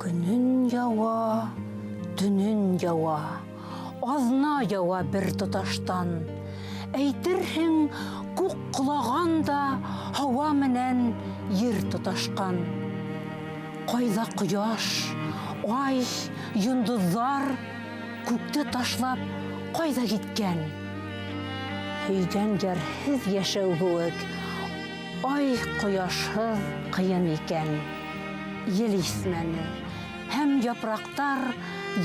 Күнін яуа, түнін яуа, азна яуа бір тұташтан. Әйтірхің көк құлағанда хауа менен ер тұташқан. Қайда құяш, ай, юндыздар көкті ташлап қайда кеткен. Өйден жерсіз яшау көк, ай құяшсыз қиын екен. Елесмәні, һәм япрақтар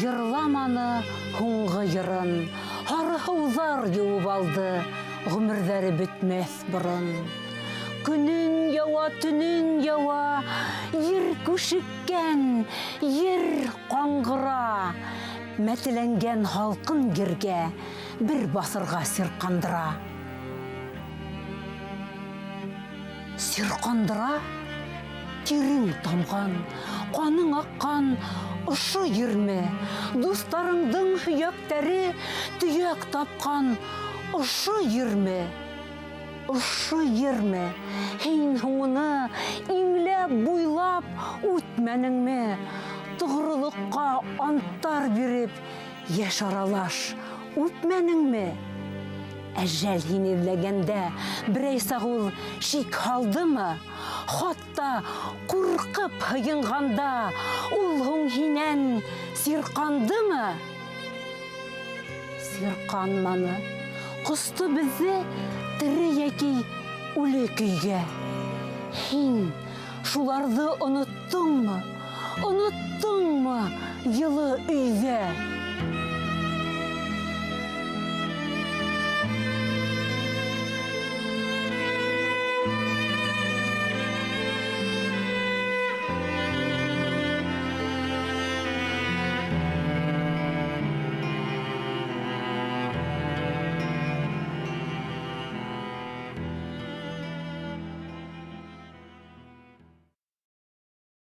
йырламаны хуңғы йырын. Харыһыузар юып алды, ғүмірдәрі бітмәс бұрын. Күнін яуа, түнін яуа, ер күшіккен, ер қаңғыра. Мәтіленген халқын герге бір басырға сирқандыра. Сирқандыра? Терің тамған, қаның аққан, ұшы ерме, достарыңдың хүйектері түйек тапқан, ұшы ерме, хейн хуңыны еңлеп буйлап өтмәнің ме, тұғырылыққа анттар беріп, еш аралаш өтмәнің ме? Әжәл хинерләгәндә бірәй сағыл шик халды мы? Хатта қурқып хыйынғанда ул хуң хинән сирқанды мы? Сирқанманы. Құсты бізді тірі яки үлі күйге. Хин шуларды ұныттың мы? Ұныттың мы йылы үйге?